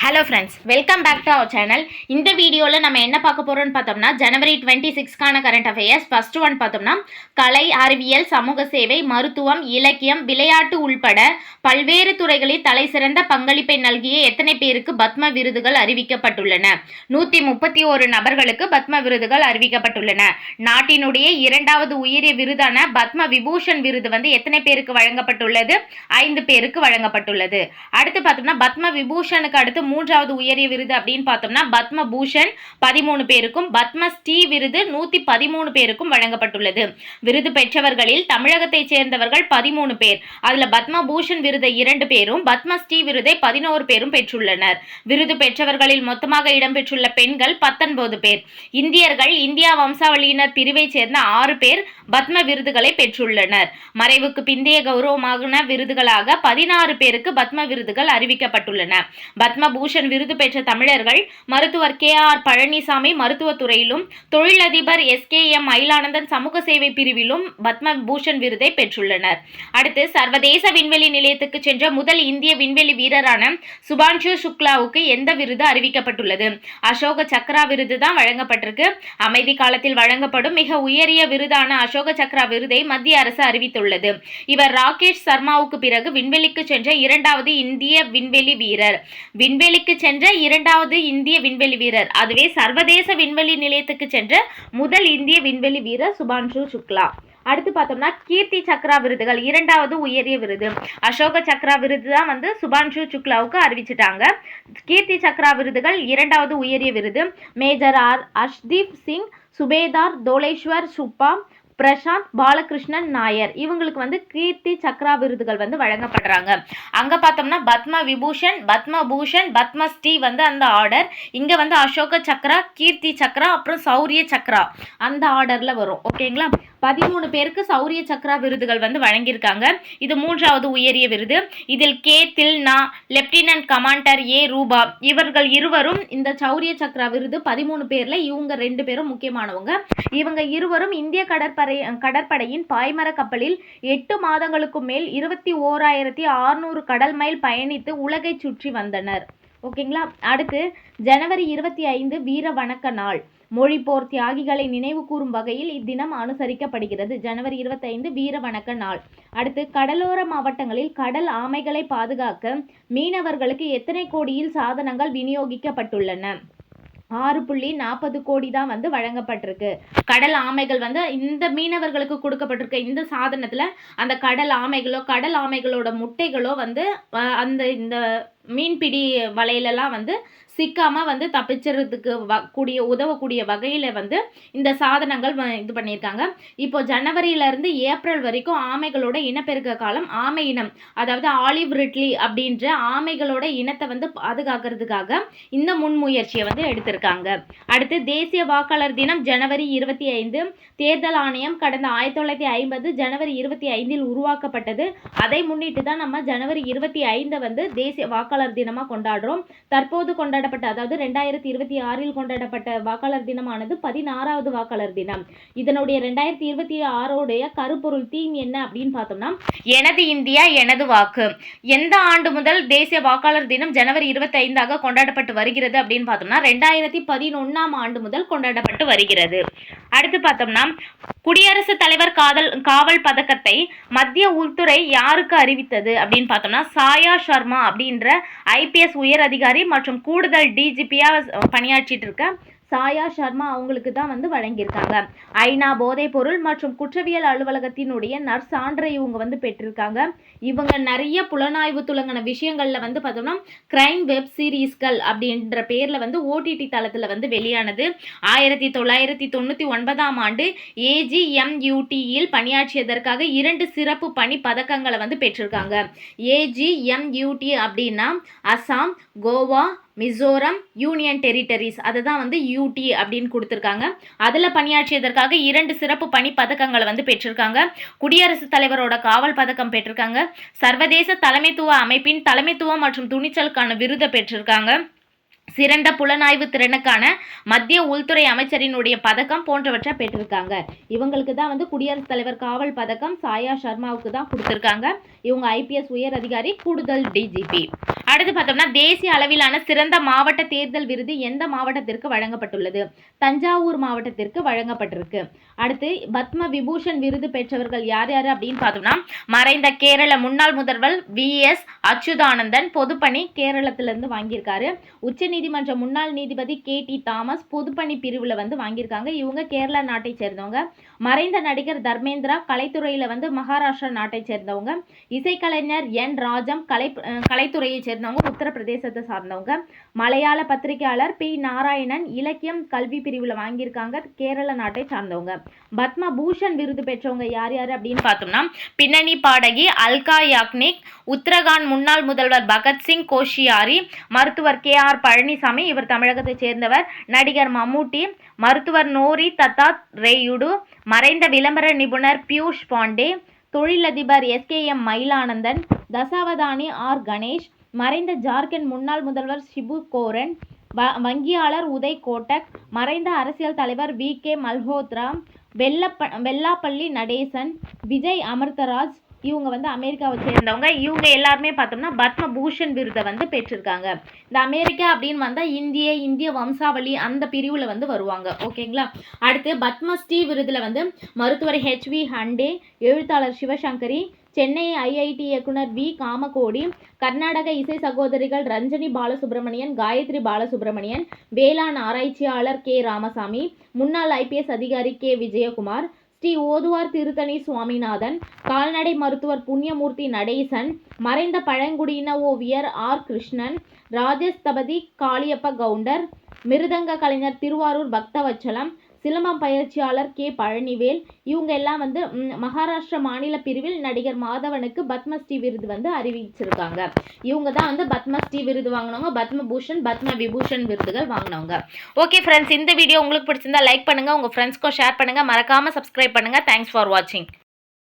Hello friends, welcome back to our channel. இந்த வீடியோவில் நம்ம என்ன பார்க்க போகிறோம்னு பார்த்தோம்னா, ஜனவரி 26க்கான கரண்ட் அஃபேர்ஸ். ஃபர்ஸ்ட் ஒன் பார்த்தோம்னா, கலை, அறிவியல், சமூக சேவை, மருத்துவம், இலக்கியம், விளையாட்டு உள்பட பல்வேறு துறைகளில் தலை சிறந்த பங்களிப்பை நல்கிய எத்தனை பேருக்கு பத்ம விருதுகள் அறிவிக்கப்பட்டுள்ளன? 131 நபர்களுக்கு பத்ம விருதுகள் அறிவிக்கப்பட்டுள்ளன. நாட்டினுடைய இரண்டாவது உயரிய விருதான பத்ம விபூஷன் விருது எத்தனை பேருக்கு வழங்கப்பட்டுள்ளது? 5 பேருக்கு வழங்கப்பட்டுள்ளது. அடுத்து பார்த்தோம்னா, பத்ம விபூஷனுக்கு அடுத்து மூன்றாவது உயரிய விருது அப்படின்னு பார்த்தோம்னா பத்ம பூஷன் 13 பேருக்கும், பத்ம ஸ்ரீ விருது 113 பேருக்கும் வழங்கப்பட்டுள்ளது. விருது பெற்றவர்களில் தமிழகத்தை சேர்ந்தவர்கள் 13 பேர். அதுல பத்ம பூஷன் விருதை 2 பேரும், பத்ம ஸ்ரீ விருதை 11 பேரும் பெற்றுள்ளனர். விருது பெற்றவர்களில் மொத்தமாக இடம்பெற்றுள்ள பெண்கள் 19 பேர். இந்தியர்கள் இந்தியா வம்சாவளியினர் பிரிவை சேர்ந்த 6 பேர் பத்ம விருதுகளை பெற்றுள்ளனர். மறைவுக்கு பிந்தைய கௌரவமான விருதுகளாக 16 பேருக்கு பத்ம விருதுகள் அறிவிக்கப்பட்டுள்ளன. பத்ம பூஷன் விருது பெற்ற தமிழர்கள் மருத்துவர் KR பழனிசாமி மருத்துவத்துறையிலும், தொழிலதிபர் SKM மயிலானந்தன் சமூக சேவை பிரிவிலும் பத்ம பூஷன் விருதை பெற்றுள்ளனர். அடுத்து, சர்வதேச விண்வெளி நிலையத்துக்கு சென்ற முதல் இந்திய விண்வெளி வீரரான சுபான்ஷு சுக்லாவுக்கு எந்த விருது அறிவிக்கப்பட்டுள்ளது? அசோக சக்ரா விருது தான் வழங்கப்பட்டிருக்கு. அமைதி காலத்தில் வழங்கப்படும் மிக உயரிய விருதான அசோக சக்ரா விருதை மத்திய அரசு அறிவித்துள்ளது. இவர் ராகேஷ் சர்மாவுக்கு பிறகு விண்வெளிக்கு சென்ற இரண்டாவது இந்திய விண்வெளி வீரர். விண்வெளிக்கு சென்ற இரண்டாவது இந்திய விண்வெளி வீரர். அதுவே சர்வதேச விண்வெளி நிலையத்துக்கு சென்ற முதல் இந்திய விண்வெளி வீரர் சுபான்ஷு சுக்லா. அடுத்து பார்த்தோம்னா, கீர்த்தி சக்ரா விருதுகள் இரண்டாவது உயரிய விருது. அசோக சக்ரா விருது தான் சுபான்ஷு சுக்லாவுக்கு அறிவிச்சிட்டாங்க. கீர்த்தி சக்ரா விருதுகள் இரண்டாவது உயரிய விருது. மேஜர் அர்ஷ்தீப் சிங், சுபேதார் தோலேஸ்வர் சுப்பா, பிரசாந்த் பாலகிருஷ்ணன் நாயர் இவங்களுக்கு கீர்த்தி சக்ரா விருதுகள் வழங்கப்படுறாங்க. அங்க பார்த்தோம்னா பத்ம விபூஷன், பத்ம பூஷன், பத்ம ஸ்ரீ அந்த ஆர்டர். இங்க அசோக சக்ரா, கீர்த்தி சக்ரா, அப்புறம் சௌரிய சக்ரா அந்த ஆர்டர்ல வரும். ஓகேங்களா? 13 பேருக்கு சௌரிய சக்ரா விருதுகள் வழங்கியிருக்காங்க. இது மூன்றாவது உயரிய விருது. இதில் கே தில்னா, லெப்டினன்ட் கமாண்டர் ஏ ரூபா இவர்கள் இருவரும் இந்த சௌரிய சக்ரா விருது 13 பேர்ல இவங்க 2 பேரும் முக்கியமானவங்க. இவங்க இருவரும் இந்திய கடற்படையின் பாய்மர கப்பலில் 8 மாதங்களுக்கு மேல் 21,600 கடல் மைல் பயணித்து உலகை சுற்றி வந்தனர். ஓகேங்களா? அடுத்து, ஜனவரி 25 வீர வணக்க நாள். மொழிப்போர் தியாகிகளை நினைவு கூறும் வகையில் இத்தினம் அனுசரிக்கப்படுகிறது. ஜனவரி 25 வீர வணக்க நாள். அடுத்து, கடலோர மாவட்டங்களில் கடல் ஆமைகளை பாதுகாக்க மீனவர்களுக்கு எத்தனை கோடியில் சாதனங்கள் விநியோகிக்கப்பட்டுள்ளன? 6.40 கோடி தான் வழங்கப்பட்டிருக்கு. கடல் ஆமைகள் இந்த மீனவர்களுக்கு கொடுக்கப்பட்டிருக்க இந்த சாதனத்துல அந்த கடல் ஆமைகளோ, கடல் ஆமைகளோட முட்டைகளோ அந்த இந்த மீன்பிடி வலையிலலாம் சிக்காம தப்பிச்சறதுக்கு உதவக்கூடிய வகையில் இந்த சாதனங்கள் இது பண்ணியிருக்காங்க. இப்போ ஜனவரியிலிருந்து ஏப்ரல் வரைக்கும் ஆமைகளோட இனப்பெருக்க காலம். ஆமை இனம், அதாவது ஆலிவ் ரிட்லி அப்படின்ற ஆமைகளோட இனத்தை பாதுகாக்கிறதுக்காக இந்த முன்முயற்சியை எடுத்திருக்காங்க. அடுத்து, தேசிய வாக்காளர் தினம் ஜனவரி 25. தேர்தல் ஆணையம் கடந்த 1950 ஜனவரி 25 உருவாக்கப்பட்டது. அதை முன்னிட்டு தான் நம்ம ஜனவரி 25 தேசிய வாக்காளர் தினமாக கொண்டாடுறோம். தற்போது கொண்டாடப்பட்ட, அதாவது 2026 கொண்டாடப்பட்ட வாக்காளர் தினமானது 16வது வாக்காளர் தினம். இதனுடைய 2026 கருப்பொருள் தீம் என்ன அப்படின்னு பார்த்தோம்னா, எனது இந்தியா எனது வாக்கு. எந்த ஆண்டு முதல் தேசிய வாக்காளர் தினம் ஜனவரி 25 கொண்டாடப்பட்டு வருகிறது அப்படின்னு பார்த்தோம்னா, 2011 ஆண்டு முதல் கொண்டாடப்பட்டு வருகிறது. அடுத்து பார்த்தோம்னா, குடியரசுத் தலைவர் காவல் பதக்கத்தை மத்திய உள்துறை யாருக்கு அறிவித்தது அப்படின்னு பார்த்தோம்னா, சாயா சர்மா அப்படின்ற IPS உயர் அதிகாரி மற்றும் கூடுதல் DGP-யா பணியாற்றிட்டு இருக்க சாயா சர்மா அவங்களுக்கு தான் வழங்கியிருக்காங்க. ஐநா போதைப் பொருள் மற்றும் குற்றவியல் அலுவலகத்தினுடைய நற்சான்றை இவங்க பெற்றிருக்காங்க. இவங்க நிறைய புலனாய்வு துலங்கின விஷயங்கள்ல பார்த்தோம்னா கிரைம் வெப் சீரீஸ்கள் அப்படின்ற பேர்ல OTT தளத்துல வெளியானது. 1999 ஆண்டு AGMUT-யில் பணியாற்றியதற்காக 2 சிறப்பு பணி பதக்கங்களை பெற்றிருக்காங்க. AGMUT அப்படின்னா அசாம், கோவா, மிசோரம் யூனியன் டெரிட்டரிஸ், அதை தான் UT அப்படின்னு கொடுத்துருக்காங்க. அதில் பணியாற்றியதற்காக 2 சிறப்பு பணி பதக்கங்களை பெற்றிருக்காங்க. குடியரசுத் தலைவரோட காவல் பதக்கம் பெற்றிருக்காங்க. சர்வதேச தலைமைத்துவ அமைப்பின் தலைமைத்துவம் மற்றும் துணிச்சலுக்கான விருதை பெற்றிருக்காங்க. சிறந்த புலனாய்வு திறனுக்கான மத்திய உள்துறை அமைச்சரினுடைய பதக்கம் போன்றவற்றை பெற்றிருக்காங்க. இவங்களுக்கு தான் குடியரசுத் தலைவர் காவல் பதக்கம் சாயா சர்மாவுக்கு தான் கொடுத்துருக்காங்க. இவங்க ஐபிஎஸ் உயர் அதிகாரி, கூடுதல் டிஜிபி. அடுத்து பார்த்தோம்னா தேசிய அளவிலான சிறந்த மாவட்ட தேர்தல் விருது எந்த மாவட்டத்திற்கு வழங்கப்பட்டுள்ளது? தஞ்சாவூர் மாவட்டத்திற்கு வழங்கப்பட்டிருக்கு. அடுத்து பத்ம விபூஷன் விருது பெற்றவர்கள் யார் யார் அப்படின்னு பார்த்தோம்னா மறைந்த கேரள முன்னாள் முதல்வர் VS அச்சுதானந்தன் பொதுப்பணி கேரளத்திலிருந்து வாங்கியிருக்காரு. உச்சநீதிமன்ற முன்னாள் நீதிபதி KT தாமஸ் பொதுப்பணி பிரிவில் வந்து வாங்கியிருக்காங்க. இவங்க கேரளா நாட்டை சேர்ந்தவங்க. மறைந்த நடிகர் தர்மேந்திரா கலைத்துறையில் வந்து மகாராஷ்டிரா நாட்டை சேர்ந்தவங்க. இசைக்கலைஞர் N ராஜம் கலைத்துறையை சேர்ந்தவங்க, உத்தரப்பிரதேசத்தை சார்ந்தவங்க. மலையாள பத்திரிகையாளர் P நாராயணன் இலக்கியம் கல்வி பிரிவில் வாங்கியிருக்காங்க, கேரள நாட்டை சார்ந்தவங்க. பத்ம பூஷன் விருது பெற்றவங்க யார் யார் அப்படின்னு பார்த்தோம்னா பின்னணி பாடகி அல்கா யாக்னிக், உத்தரகாண்ட் முன்னாள் முதல்வர் பகத்சிங் கோஷியாரி, மருத்துவர் KR பழனிசாமி, இவர் தமிழகத்தை சேர்ந்தவர். நடிகர் மம்முட்டி, மருத்துவர் நோரி தத்தாத் ரேயுடு, மறைந்த விளம்பர நிபுணர் பியூஷ் பாண்டே, தொழிலதிபர் SKM மயிலானந்தன், தசாவதானி R கணேஷ், மறைந்த ஜார்க்கண்ட் முன்னாள் முதல்வர் ஷிபு கோரன், வங்கியாளர் உதய் கோட்டக், மறைந்த அரசியல் தலைவர் VK மல்ஹோத்ரா, வெல்லாப்பள்ளி நடேசன், விஜய் அமிர்தராஜ், இவங்க வந்து அமெரிக்காவை சேர்ந்தவங்க. இவங்க எல்லாருமே பார்த்தோம்னா பத்ம பூஷன் விருதை வந்து பெற்றிருக்காங்க. இந்த அமெரிக்கா அப்படின்னு வந்தால் இந்திய வம்சாவளி அந்த பிரிவில் வந்து வருவாங்க. ஓகேங்களா. அடுத்து பத்மஸ்ரீ விருதில் வந்து மருத்துவர் HV ஹண்டே, எழுத்தாளர் சிவசங்கரி, சென்னை IIT இயக்குனர் V காமகோடி, கர்நாடக இசை சகோதரிகள் ரஞ்சனி பாலசுப்ரமணியன், காயத்ரி பாலசுப்ரமணியன், வேளாண் ஆராய்ச்சியாளர் K ராமசாமி, முன்னாள் IPS அதிகாரி K விஜயகுமார், ஸ்ரீ ஓதுவார் திருத்தணி சுவாமிநாதன், கால்நடை மருத்துவர் புண்ணியமூர்த்தி நடேசன், மறைந்த பழங்குடியின ஓவியர் R கிருஷ்ணன், ராஜஸ்தபதி காளியப்ப கவுண்டர், மிருதங்க கலைஞர் திருவாரூர் பக்தவச்சலம், சிலம்பம் பயிற்சியாளர் K பழனிவேல், இவங்க எல்லாம் வந்து மகாராஷ்டிரா மாநில பிரிவில் நடிகர் மாதவனுக்கு பத்மஸ்ரீ விருது வந்து அறிவிச்சிருக்காங்க. இவங்க தான் வந்து பத்மஸ்ரீ விருது வாங்கினவங்க, பத்மபூஷன் பத்ம விபூஷன் விருதுகள் வாங்கினவங்க. ஓகே ஃப்ரெண்ட்ஸ், இந்த வீடியோ உங்களுக்கு பிடிச்சிருந்தா லைக் பண்ணுங்க, உங்க ஃப்ரெண்ட்ஸ்க்கும் ஷேர் பண்ணுங்க, மறக்காம சப்ஸ்கிரைப் பண்ணுங்க. தேங்க்ஸ் ஃபார் வாட்சிங்.